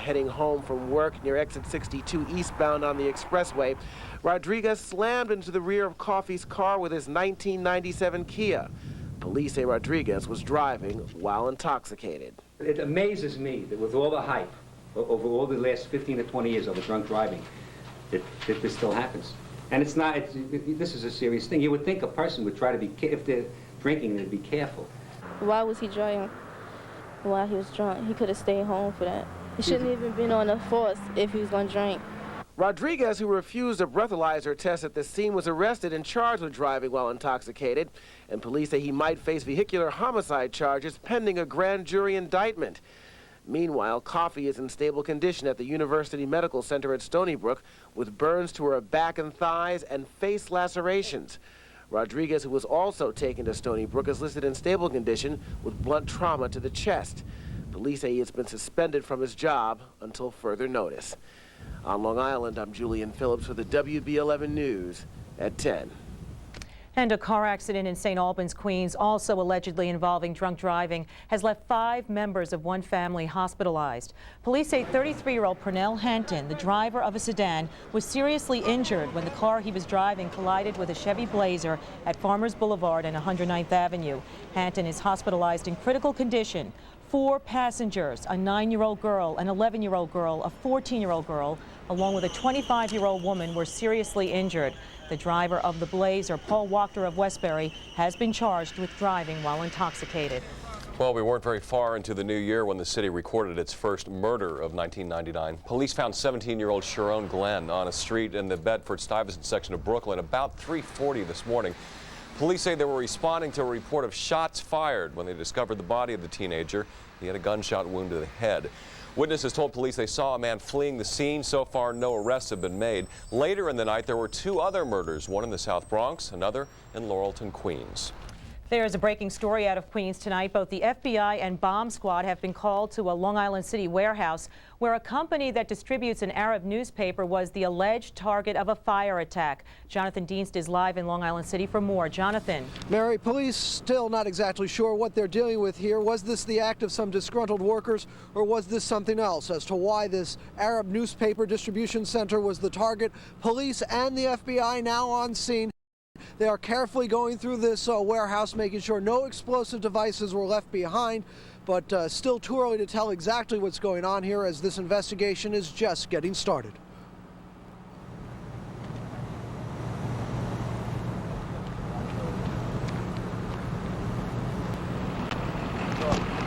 heading home from work near exit 62 eastbound on the expressway. Rodriguez slammed into the rear of Coffey's car with his 1997 Kia. Police say Rodriguez was driving while intoxicated. It amazes me that with all the hype over all the last 15 to 20 years of drunk driving, that this still happens. And it's not, this is a serious thing. You would think a person would try to be, if they're drinking, they'd be careful. Why was he driving while he was drunk? He could have stayed home for that. He shouldn't even been on the force if he was going to drink. Rodriguez, who refused a breathalyzer test at the scene, was arrested and charged with driving while intoxicated. And police say he might face vehicular homicide charges pending a grand jury indictment. Meanwhile, Coffey is in stable condition at the University Medical Center at Stony Brook with burns to her back and thighs and face lacerations. Rodriguez, who was also taken to Stony Brook, is listed in stable condition with blunt trauma to the chest. Police say he has been suspended from his job until further notice. On Long Island, I'm Julian Phillips for the WB11 News at 10. And a car accident in St. Albans, Queens, also allegedly involving drunk driving, has left 5 members of one family hospitalized. Police say 33-year-old Pernell Hanton, the driver of a sedan, was seriously injured when the car he was driving collided with a Chevy Blazer at Farmers Boulevard and 109th Avenue. Hanton is hospitalized in critical condition. 4 passengers, a 9-year-old girl, an 11-year-old girl, a 14-year-old girl, along with a 25-year-old woman, were seriously injured. The driver of the Blazer, Paul Wachter of Westbury, has been charged with driving while intoxicated. Well, we weren't very far into the new year when the city recorded its first murder of 1999. Police found 17-year-old Sharon Glenn on a street in the Bedford-Stuyvesant section of Brooklyn about 3:40 this morning. Police say they were responding to a report of shots fired when they discovered the body of the teenager. He had a gunshot wound to the head. Witnesses told police they saw a man fleeing the scene. So far, no arrests have been made. Later in the night, there were 2 other murders, one in the South Bronx, another in Laurelton, Queens. There is a breaking story out of Queens tonight. Both the FBI and bomb squad have been called to a Long Island City warehouse where a company that distributes an Arab newspaper was the alleged target of a fire attack. Jonathan Dienst is live in Long Island City for more. Jonathan. Mary, police still not exactly sure what they're dealing with here. Was this the act of some disgruntled workers, or was this something else? As to why this Arab newspaper distribution center was the target, police and the FBI now on scene. They are carefully going through this warehouse, making sure no explosive devices were left behind, but still too early to tell exactly what's going on here as this investigation is just getting started.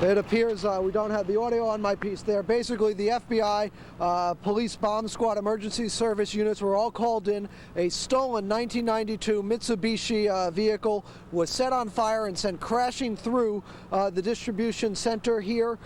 It appears we don't have the audio on my piece there. Basically, the FBI, police bomb squad, emergency service units were all called in. A stolen 1992 Mitsubishi vehicle was set on fire and sent crashing through the distribution center here.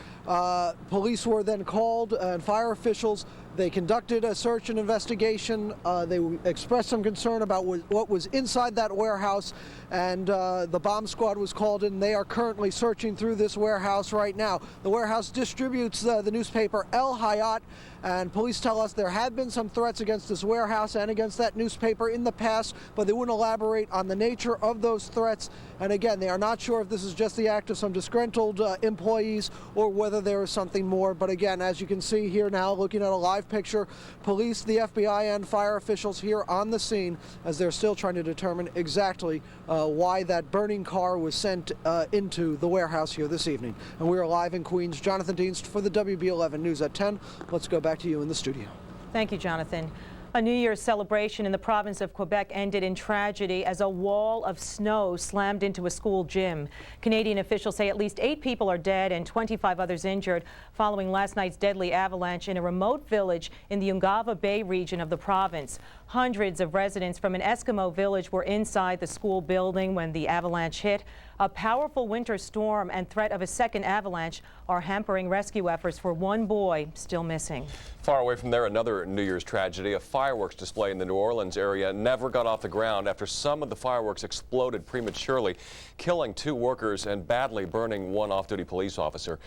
Police were then called and fire officials. They conducted a search and investigation. They expressed some concern about what was inside that warehouse, and the bomb squad was called in. They are currently searching through this warehouse right now. The warehouse distributes the newspaper El Hayat, and police tell us there have been some threats against this warehouse and against that newspaper in the past, but they wouldn't elaborate on the nature of those threats. And again, they are not sure if this is just the act of some disgruntled employees or whether there is something more. But again, as you can see here now, looking at a live picture, police, the FBI, and fire officials here on the scene as they're still trying to determine exactly why that burning car was sent into the warehouse here this evening. And we are live in Queens. Jonathan Dienst for the WB11 News at 10. Let's go back to you in the studio. Thank you, Jonathan. A New Year's celebration in the province of Quebec ended in tragedy as a wall of snow slammed into a school gym. Canadian officials say at least 8 people are dead and 25 others injured following last night's deadly avalanche in a remote village in the Ungava Bay region of the province. Hundreds of residents from an Eskimo village were inside the school building when the avalanche hit. A powerful winter storm and threat of a second avalanche are hampering rescue efforts for one boy still missing. Far away from there, another New Year's tragedy. A fireworks display in the New Orleans area never got off the ground after some of the fireworks exploded prematurely, killing 2 workers and badly burning 1 off-duty police officer.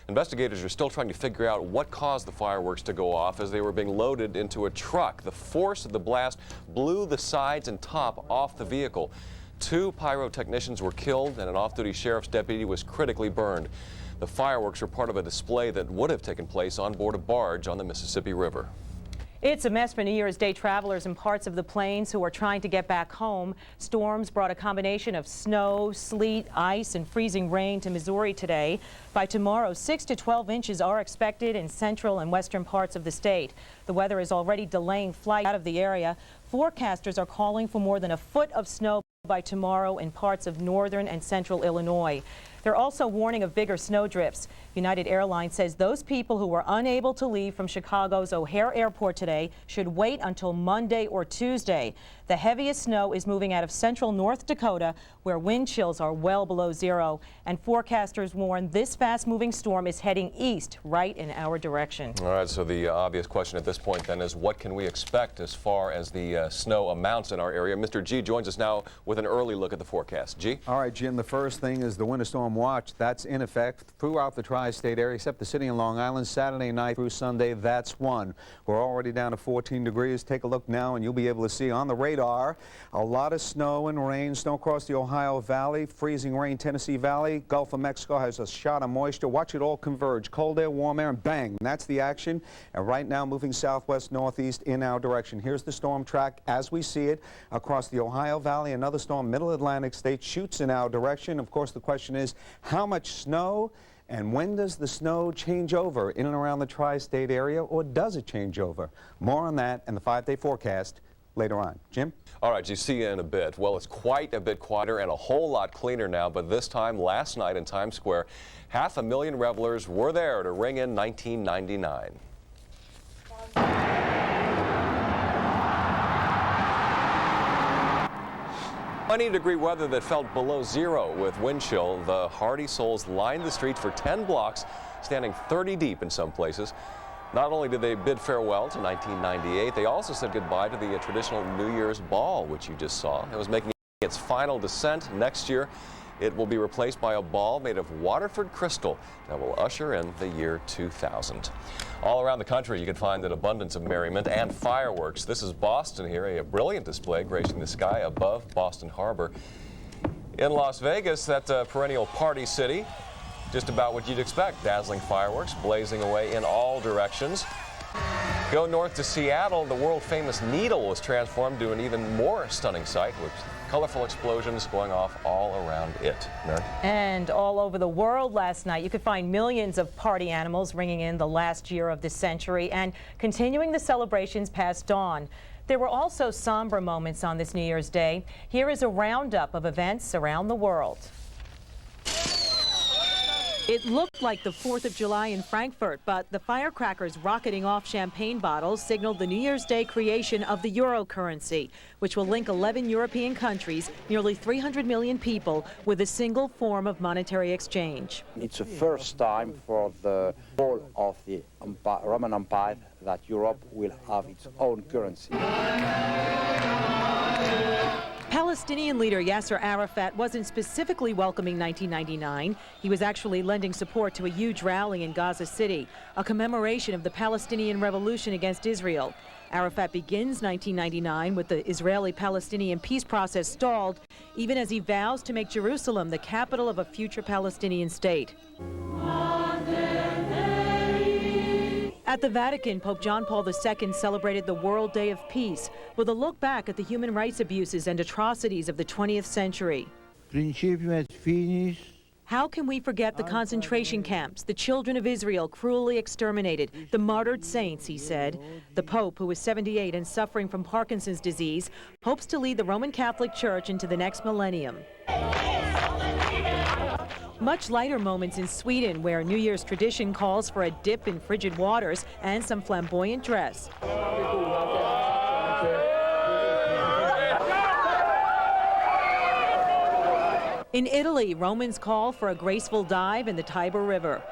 Investigators are still trying to figure out what caused the fireworks to go off as they were being loaded into a truck. The force of the blast blew the sides and top off the vehicle. 2 pyrotechnicians were killed and an off-duty sheriff's deputy was critically burned. The fireworks are part of a display that would have taken place on board a barge on the Mississippi River. It's a mess for New Year's Day travelers in parts of the plains who are trying to get back home. Storms brought a combination of snow, sleet, ice, and freezing rain to Missouri today. By tomorrow, 6 to 12 inches are expected in central and western parts of the state. The weather is already delaying flight out of the area. Forecasters are calling for more than a foot of snow by tomorrow in parts of northern and central Illinois. They're also warning of bigger snow drifts. United Airlines says those people who were unable to leave from Chicago's O'Hare Airport today should wait until Monday or Tuesday. The heaviest snow is moving out of central North Dakota, where wind chills are well below zero. And forecasters warn this fast-moving storm is heading east, right in our direction. All right, so the obvious question at this point then is what can we expect as far as the snow amounts in our area? Mr. G joins us now with an early look at the forecast. G? All right, Jim, the first thing is the winter storm watch. That's in effect throughout the tri-state area, except the city of Long Island, Saturday night through Sunday. That's one. We're already down to 14 degrees. Take a look now, and you'll be able to see on the radar a lot of snow and rain. Snow across the Ohio Valley, freezing rain, Tennessee Valley. Gulf of Mexico has a shot of moisture. Watch it all converge. Cold air, warm air, and bang. That's the action. And right now, moving southwest, northeast in our direction. Here's the storm track as we see it across the Ohio Valley. Another storm, middle Atlantic state, shoots in our direction. Of course, the question is how much snow? And when does the snow change over in and around the tri-state area, or does it change over? More on that and the 5-day forecast later on. Jim? All right, you see you in a bit. Well, it's quite a bit quieter and a whole lot cleaner now, but this time last night in Times Square, 500,000 revelers were there to ring in 1999. 20-degree weather that felt below zero with wind chill. The hardy souls lined the streets for 10 blocks, standing 30 deep in some places. Not only did they bid farewell to 1998, they also said goodbye to the traditional New Year's ball, which you just saw. It was making its final descent. Next year, it will be replaced by a ball made of Waterford crystal that will usher in the year 2000. All around the country, you can find an abundance of merriment and fireworks. This is Boston here, a brilliant display gracing the sky above Boston Harbor. In Las Vegas, that perennial party city, just about what you'd expect. Dazzling fireworks blazing away in all directions. Go north to Seattle, the world-famous Needle was transformed to an even more stunning sight with colorful explosions going off all around it. Mary? And all over the world last night, you could find millions of party animals ringing in the last year of this century and continuing the celebrations past dawn. There were also somber moments on this New Year's Day. Here is a roundup of events around the world. It looked like the 4th of July in Frankfurt, but the firecrackers rocketing off champagne bottles signaled the New Year's Day creation of the euro currency, which will link 11 European countries, nearly 300 million people, with a single form of monetary exchange. It's the first time for the whole of the Roman Empire that Europe will have its own currency. Palestinian leader Yasser Arafat wasn't specifically welcoming 1999. He was actually lending support to a huge rally in Gaza City, a commemoration of the Palestinian revolution against Israel. Arafat begins 1999 with the Israeli-Palestinian peace process stalled, even as he vows to make Jerusalem the capital of a future Palestinian state. At the Vatican, Pope John Paul II celebrated the World Day of Peace with a look back at the human rights abuses and atrocities of the 20th century. How can we forget the concentration camps, the children of Israel cruelly exterminated, the martyred saints, he said. The Pope, who is 78 and suffering from Parkinson's disease, hopes to lead the Roman Catholic Church into the next millennium. Much lighter moments in Sweden, where New Year's tradition calls for a dip in frigid waters and some flamboyant dress. In Italy, Romans call for a graceful dive in the Tiber River.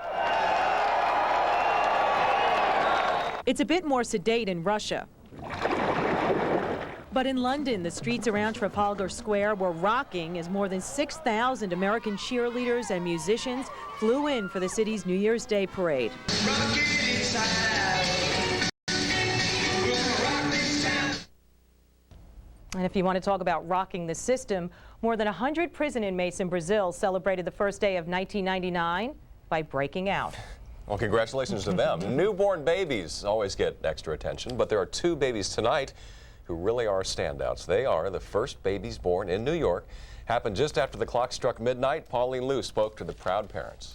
It's a bit more sedate in Russia. But in London, the streets around Trafalgar Square were rocking as more than 6,000 American cheerleaders and musicians flew in for the city's New Year's Day parade. And if you want to talk about rocking the system, more than 100 prison inmates in Brazil celebrated the first day of 1999 by breaking out. Well, congratulations to them. Newborn babies always get extra attention, but there are two babies tonight who really are standouts. They are the first babies born in New York. Happened just after the clock struck midnight. Pauline Liu spoke to the proud parents.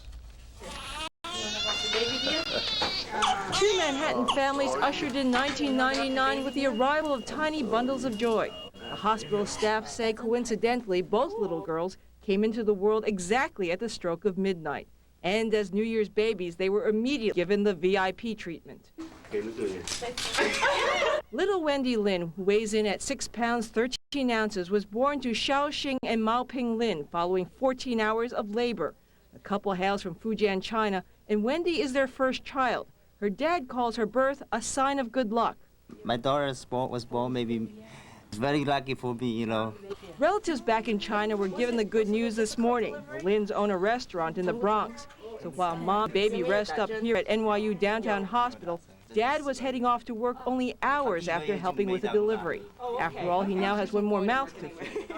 Two Manhattan families ushered in 1999 with the arrival of tiny bundles of joy. The hospital staff say coincidentally both little girls came into the world exactly at the stroke of midnight. And as New Year's babies, they were immediately given the VIP treatment. Little Wendy Lin, who weighs in at 6 pounds 13 ounces, was born to Xiaoxing and Maoping Lin following 14 hours of labor. The couple hails from Fujian, China, and Wendy is their first child. Her dad calls her birth a sign of good luck. My daughter was born maybe very lucky for me, you know. Relatives back in China were given the good news this morning. The Lins own a restaurant in the Bronx. So while mom and baby rest up here at NYU Downtown Hospital, Dad was heading off to work only hours after helping with the delivery. After all, he now has one more mouth to feed.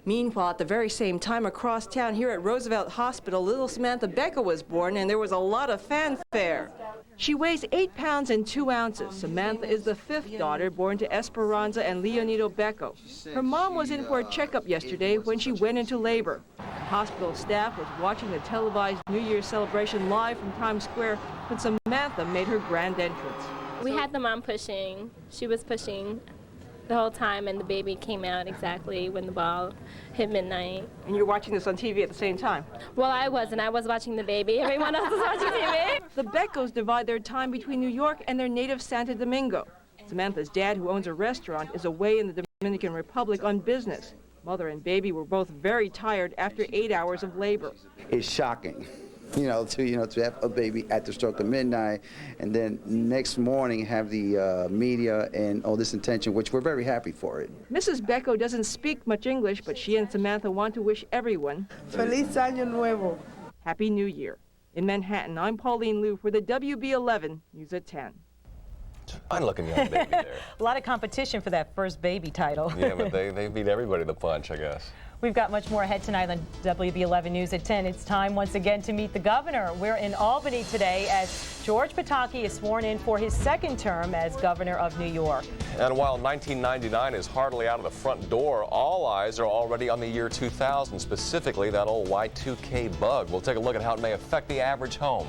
Meanwhile, at the very same time across town here at Roosevelt Hospital, little Samantha Becca was born, and there was a lot of fanfare. She weighs 8 pounds and 2 ounces. Samantha is the 5th daughter born to Esperanza and Leonido Becco. Her mom was in for a checkup yesterday when she went into labor. The hospital staff was watching the televised New Year's celebration live from Times Square when Samantha made her grand entrance. We had the mom pushing. She was pushing the whole time, and the baby came out exactly when the ball hit midnight. And you're watching this on TV at the same time? Well, I wasn't. I was watching the baby. Everyone else was watching TV. The Beccos divide their time between New York and their native Santo Domingo. Samantha's dad, who owns a restaurant, is away in the Dominican Republic on business. Mother and baby were both very tired after 8 hours of labor. It's shocking. To have a baby at the stroke of midnight, and then next morning have the media and all this attention, which we're very happy for it. Mrs. Becco doesn't speak much English, but she and Samantha want to wish everyone Feliz Año Nuevo. Happy New Year. In Manhattan, I'm Pauline Liu for the WB11 News at 10. Fine-looking young baby there. A lot of competition for that first baby title. Yeah, but they beat everybody to the punch, I guess. We've got much more ahead tonight on WB11 News at 10. It's time once again to meet the governor. We're in Albany today as George Pataki is sworn in for his second term as governor of New York. And while 1999 is hardly out of the front door, all eyes are already on the year 2000, specifically that old Y2K bug. We'll take a look at how it may affect the average home.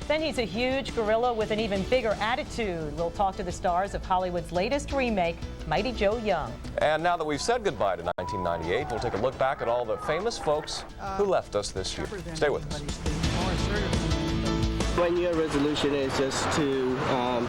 Then he's a huge gorilla with an even bigger attitude. We'll talk to the stars of Hollywood's latest remake, Mighty Joe Young. And now that we've said goodbye to 1998, we'll take a look back at all the famous folks who left us this year. Stay with us. 1 year resolution is just to